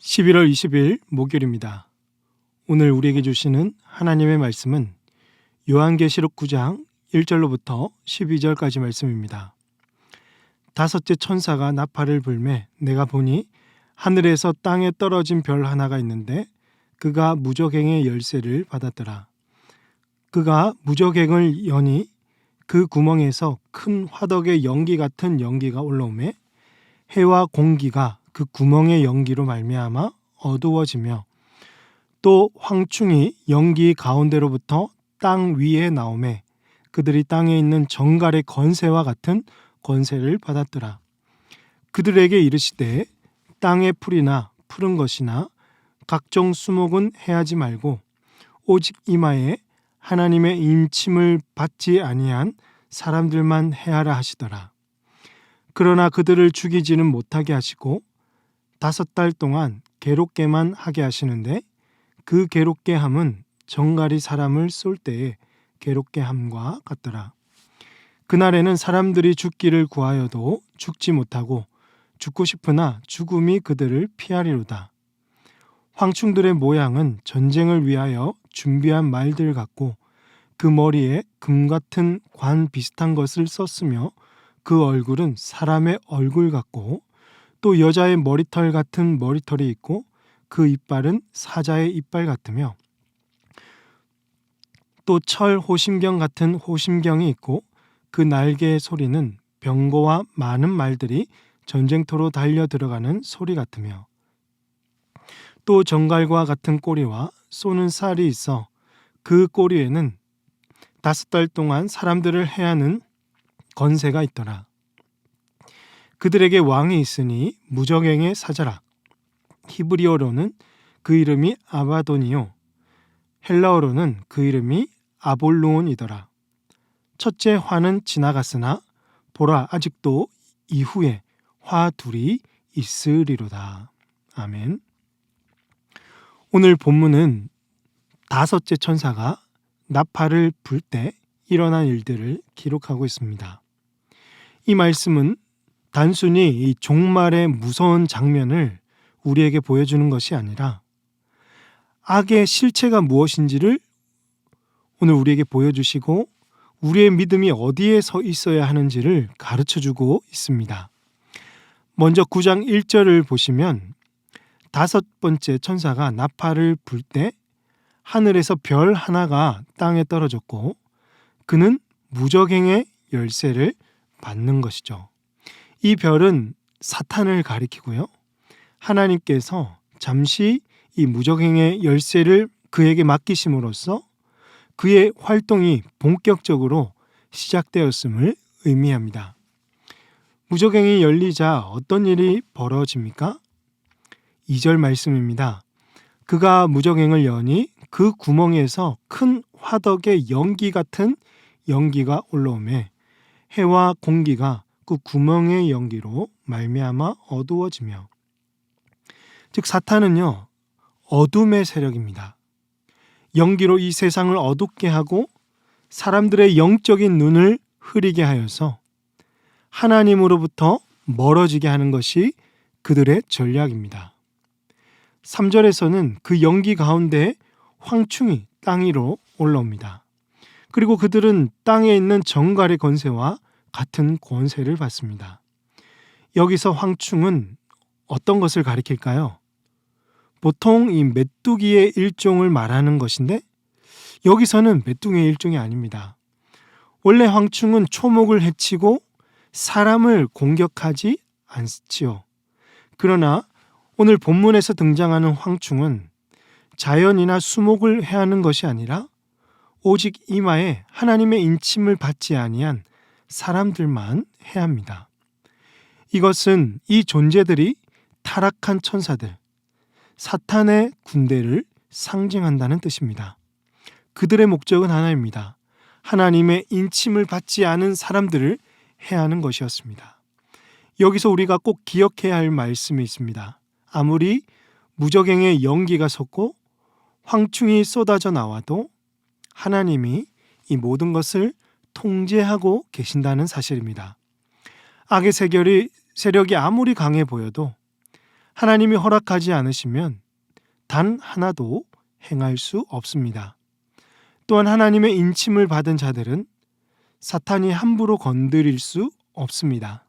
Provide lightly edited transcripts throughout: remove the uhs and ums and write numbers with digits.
11월 20일 목요일입니다. 오늘 우리에게 주시는 하나님의 말씀은 요한계시록 9장 1절로부터 12절까지 말씀입니다. 다섯째 천사가 나팔을 불매 내가 보니 하늘에서 땅에 떨어진 별 하나가 있는데 그가 무저갱의 열쇠를 받았더라. 그가 무저갱을 여니 그 구멍에서 큰 화덕의 연기 같은 연기가 올라오매 해와 공기가 그 구멍의 연기로 말미암아 어두워지며 또 황충이 연기 가운데로부터 땅 위에 나오매 그들이 땅에 있는 정갈의 권세와 같은 권세를 받았더라. 그들에게 이르시되 땅의 풀이나 푸른 것이나 각종 수목은 해하지 말고 오직 이마에 하나님의 인침을 받지 아니한 사람들만 해하라 하시더라. 그러나 그들을 죽이지는 못하게 하시고 5달 동안 괴롭게만 하게 하시는데 그 괴롭게 함은 정갈이 사람을 쏠 때에 괴롭게 함과 같더라. 그날에는 사람들이 죽기를 구하여도 죽지 못하고 죽고 싶으나 죽음이 그들을 피하리로다. 황충들의 모양은 전쟁을 위하여 준비한 말들 같고 그 머리에 금 같은 관 비슷한 것을 썼으며 그 얼굴은 사람의 얼굴 같고 또 여자의 머리털 같은 머리털이 있고 그 이빨은 사자의 이빨 같으며 또 철 호심경 같은 호심경이 있고 그 날개의 소리는 병거와 많은 말들이 전쟁터로 달려 들어가는 소리 같으며 또 정갈과 같은 꼬리와 쏘는 살이 있어 그 꼬리에는 5달 동안 사람들을 해하는 건세가 있더라. 그들에게 왕이 있으니 무저갱의 사자라. 히브리어로는 그 이름이 아바돈이요 헬라어로는 그 이름이 아볼루온이더라. 첫째 화는 지나갔으나 보라 아직도 이후에 화 둘이 있으리로다. 아멘. 오늘 본문은 다섯째 천사가 나팔을 불 때 일어난 일들을 기록하고 있습니다. 이 말씀은 단순히 이 종말의 무서운 장면을 우리에게 보여주는 것이 아니라 악의 실체가 무엇인지를 오늘 우리에게 보여주시고 우리의 믿음이 어디에 서 있어야 하는지를 가르쳐주고 있습니다. 먼저 9장 1절을 보시면 5번째 천사가 나팔을 불 때 하늘에서 별 하나가 땅에 떨어졌고 그는 무저갱의 열쇠를 받는 것이죠. 이 별은 사탄을 가리키고요. 하나님께서 잠시 이 무저갱의 열쇠를 그에게 맡기심으로써 그의 활동이 본격적으로 시작되었음을 의미합니다. 무저갱이 열리자 어떤 일이 벌어집니까? 2절 말씀입니다. 그가 무저갱을 여니 그 구멍에서 큰 화덕의 연기 같은 연기가 올라오매 해와 공기가 그 구멍의 연기로 말미암아 어두워지며 즉 사탄은요 어둠의 세력입니다. 연기로 이 세상을 어둡게 하고 사람들의 영적인 눈을 흐리게 하여서 하나님으로부터 멀어지게 하는 것이 그들의 전략입니다. 3절에서는 그 연기 가운데 황충이 땅 위로 올라옵니다. 그리고 그들은 땅에 있는 정갈의 권세와 같은 권세를 받습니다. 여기서 황충은 어떤 것을 가리킬까요? 보통 이 메뚜기의 일종을 말하는 것인데 여기서는 메뚜기의 일종이 아닙니다. 원래 황충은 초목을 해치고 사람을 공격하지 않지요. 그러나 오늘 본문에서 등장하는 황충은 자연이나 수목을 해하는 것이 아니라 오직 이마에 하나님의 인침을 받지 아니한 사람들만 해합니다. 이것은 이 존재들이 타락한 천사들, 사탄의 군대를 상징한다는 뜻입니다. 그들의 목적은 하나입니다. 하나님의 인침을 받지 않은 사람들을 해하는 것이었습니다. 여기서 우리가 꼭 기억해야 할 말씀이 있습니다. 아무리 무저갱의 연기가 섰고 황충이 쏟아져 나와도 하나님이 이 모든 것을 통제하고 계신다는 사실입니다. 악의 세력이 아무리 강해 보여도 하나님이 허락하지 않으시면 단 하나도 행할 수 없습니다. 또한 하나님의 인침을 받은 자들은 사탄이 함부로 건드릴 수 없습니다.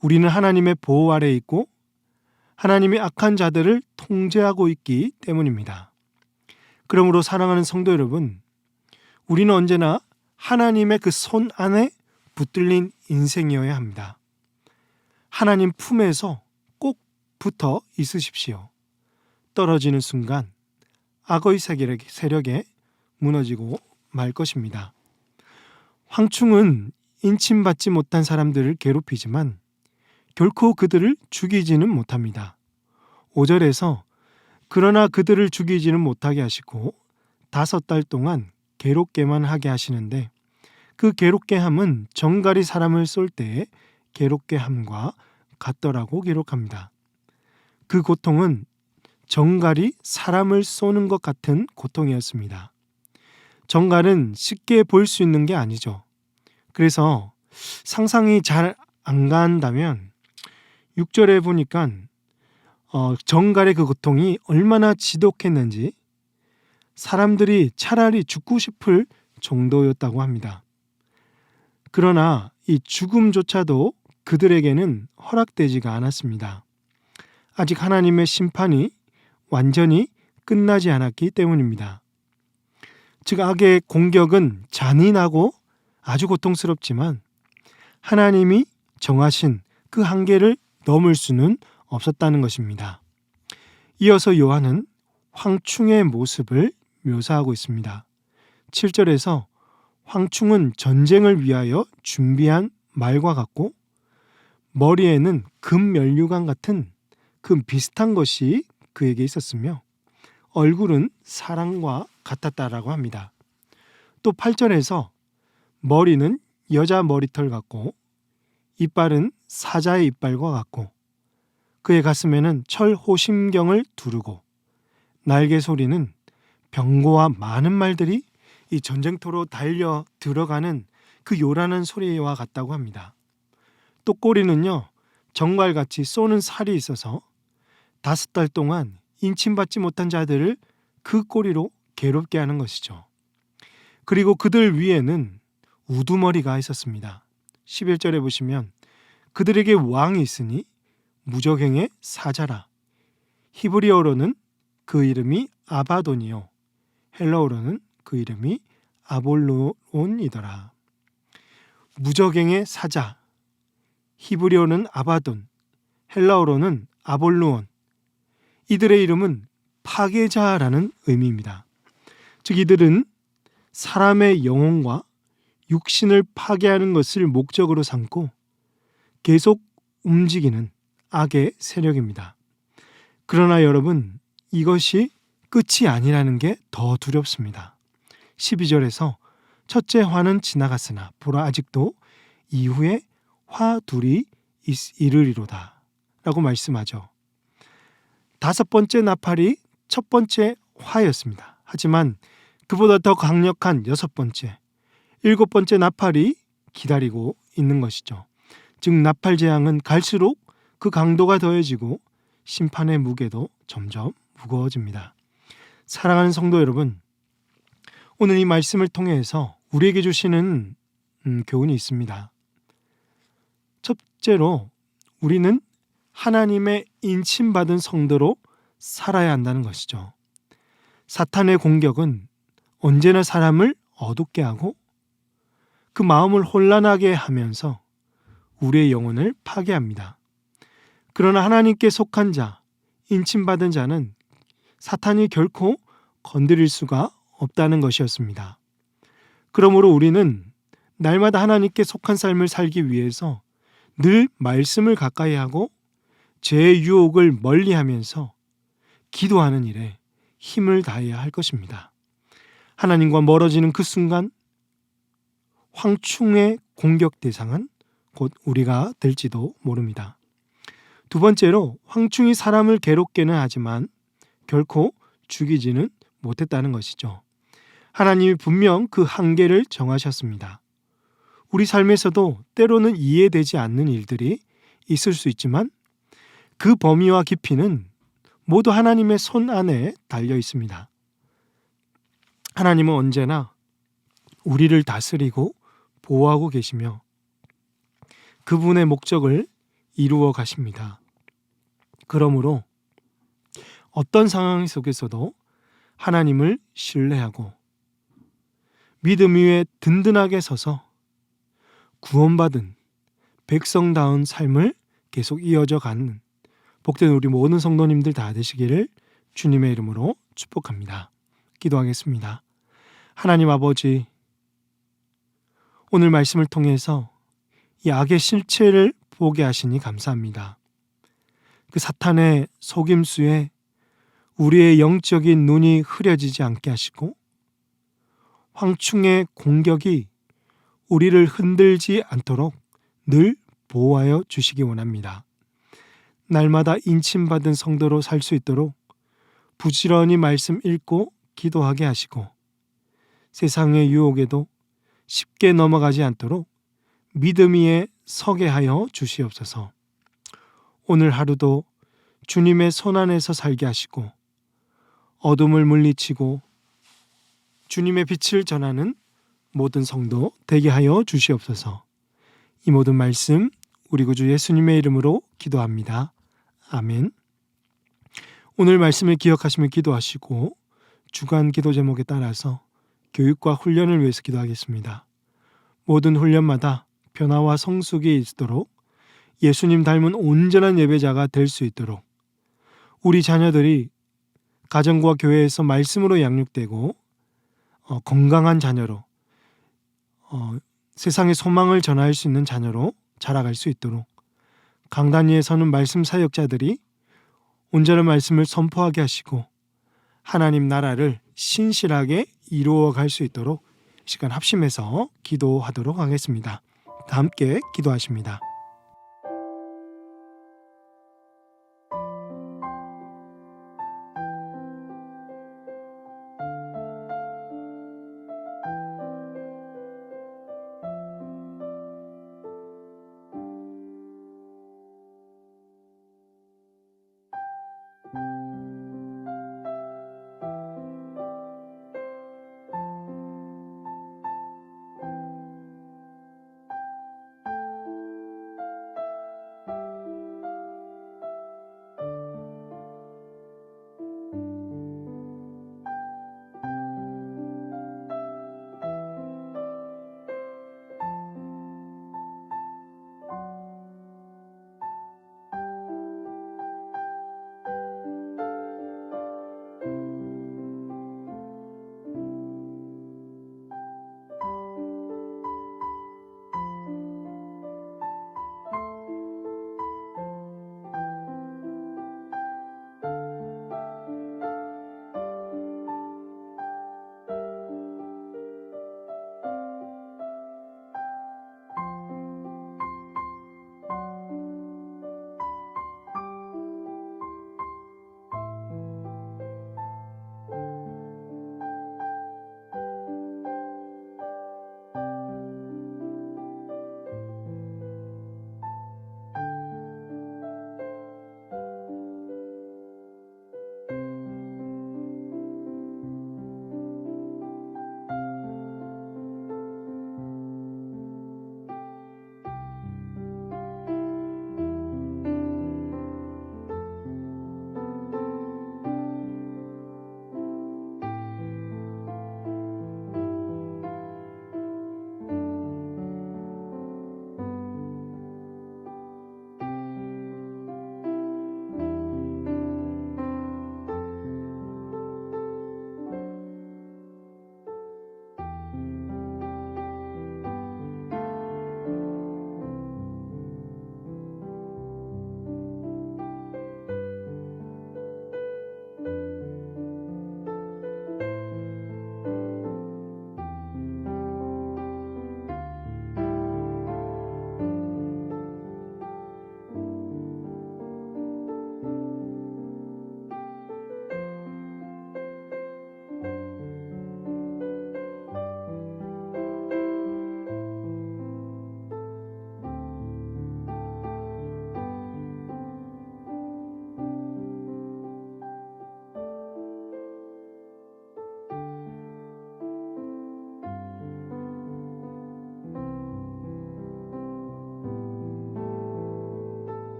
우리는 하나님의 보호 아래 있고 하나님이 악한 자들을 통제하고 있기 때문입니다. 그러므로 사랑하는 성도 여러분, 우리는 언제나 하나님의 그 손 안에 붙들린 인생이어야 합니다. 하나님 품에서 꼭 붙어 있으십시오. 떨어지는 순간 악의 세력에 무너지고 말 것입니다. 황충은 인침받지 못한 사람들을 괴롭히지만 결코 그들을 죽이지는 못합니다. 5절에서 그러나 그들을 죽이지는 못하게 하시고 5달 동안 괴롭게만 하게 하시는데 그 괴롭게 함은 정갈이 사람을 쏠 때의 괴롭게 함과 같더라고 기록합니다. 그 고통은 정갈이 사람을 쏘는 것 같은 고통이었습니다. 정갈은 쉽게 볼 수 있는 게 아니죠. 그래서 상상이 잘 안 간다면 6절에 보니까 정갈의 그 고통이 얼마나 지독했는지 사람들이 차라리 죽고 싶을 정도였다고 합니다. 그러나 이 죽음조차도 그들에게는 허락되지가 않았습니다. 아직 하나님의 심판이 완전히 끝나지 않았기 때문입니다. 즉 악의 공격은 잔인하고 아주 고통스럽지만 하나님이 정하신 그 한계를 넘을 수는 없었다는 것입니다. 이어서 요한은 황충의 모습을 묘사하고 있습니다. 7절에서 황충은 전쟁을 위하여 준비한 말과 같고 머리에는 금 면류관 같은 금 비슷한 것이 그에게 있었으며 얼굴은 사람과 같았다라고 합니다. 또 8절에서 머리는 여자 머리털 같고 이빨은 사자의 이빨과 같고 그의 가슴에는 철 호심경을 두르고 날개 소리는 병고와 많은 말들이 이 전쟁터로 달려 들어가는 그 요란한 소리와 같다고 합니다. 또 꼬리는요 정갈같이 쏘는 살이 있어서 5달 동안 인침받지 못한 자들을 그 꼬리로 괴롭게 하는 것이죠. 그리고 그들 위에는 우두머리가 있었습니다. 11절에 보시면 그들에게 왕이 있으니 무적행의 사자라. 히브리어로는 그 이름이 아바돈이요 헬라어로는 그 이름이 아볼론이더라. 무적행의 사자, 히브리어는 아바돈, 헬라어로는 아볼루온. 이들의 이름은 파괴자라는 의미입니다. 즉 이들은 사람의 영혼과 육신을 파괴하는 것을 목적으로 삼고 계속 움직이는 악의 세력입니다. 그러나 여러분, 이것이 끝이 아니라는 게 더 두렵습니다. 12절에서 첫째 화는 지나갔으나 보라 아직도 이후에 화 둘이 이르리로다 라고 말씀하죠. 5번째 나팔이 첫 번째 화였습니다. 하지만 그보다 더 강력한 6번째, 7번째 나팔이 기다리고 있는 것이죠. 즉 나팔 재앙은 갈수록 그 강도가 더해지고 심판의 무게도 점점 무거워집니다. 사랑하는 성도 여러분, 오늘 이 말씀을 통해서 우리에게 주시는 교훈이 있습니다. 첫째로 우리는 하나님의 인침받은 성도로 살아야 한다는 것이죠. 사탄의 공격은 언제나 사람을 어둡게 하고 그 마음을 혼란하게 하면서 우리의 영혼을 파괴합니다. 그러나 하나님께 속한 자, 인침받은 자는 사탄이 결코 건드릴 수가 없다는 것이었습니다. 그러므로 우리는 날마다 하나님께 속한 삶을 살기 위해서 늘 말씀을 가까이 하고 죄의 유혹을 멀리하면서 기도하는 일에 힘을 다해야 할 것입니다. 하나님과 멀어지는 그 순간 황충의 공격 대상은 곧 우리가 될지도 모릅니다. 두 번째로 황충이 사람을 괴롭게는 하지만 결코 죽이지는 못했다는 것이죠. 하나님이 분명 그 한계를 정하셨습니다. 우리 삶에서도 때로는 이해되지 않는 일들이 있을 수 있지만 그 범위와 깊이는 모두 하나님의 손 안에 달려 있습니다. 하나님은 언제나 우리를 다스리고 보호하고 계시며 그분의 목적을 이루어 가십니다. 그러므로 어떤 상황 속에서도 하나님을 신뢰하고 믿음 위에 든든하게 서서 구원받은 백성다운 삶을 계속 이어져 가는 복된 우리 모든 성도님들 다 되시기를 주님의 이름으로 축복합니다. 기도하겠습니다. 하나님 아버지, 오늘 말씀을 통해서 이 악의 실체를 보게 하시니 감사합니다. 그 사탄의 속임수에 우리의 영적인 눈이 흐려지지 않게 하시고 황충의 공격이 우리를 흔들지 않도록 늘 보호하여 주시기 원합니다. 날마다 인침받은 성도로 살 수 있도록 부지런히 말씀 읽고 기도하게 하시고 세상의 유혹에도 쉽게 넘어가지 않도록 믿음 위에 서게 하여 주시옵소서. 오늘 하루도 주님의 손 안에서 살게 하시고 어둠을 물리치고 주님의 빛을 전하는 모든 성도 되게 하여 주시옵소서. 이 모든 말씀 우리 구주 예수님의 이름으로 기도합니다. 아멘. 오늘 말씀을 기억하시며 기도하시고 주간 기도 제목에 따라서 교육과 훈련을 위해서 기도하겠습니다. 모든 훈련마다 변화와 성숙이 있도록 예수님 닮은 온전한 예배자가 될 수 있도록 우리 자녀들이 가정과 교회에서 말씀으로 양육되고 건강한 자녀로 세상의 소망을 전할 수 있는 자녀로 자라갈 수 있도록 강단 위에 서는 말씀 사역자들이 온전한 말씀을 선포하게 하시고 하나님 나라를 신실하게 이루어 갈 수 있도록 시간 합심해서 기도하도록 하겠습니다. 다 함께 기도하십니다.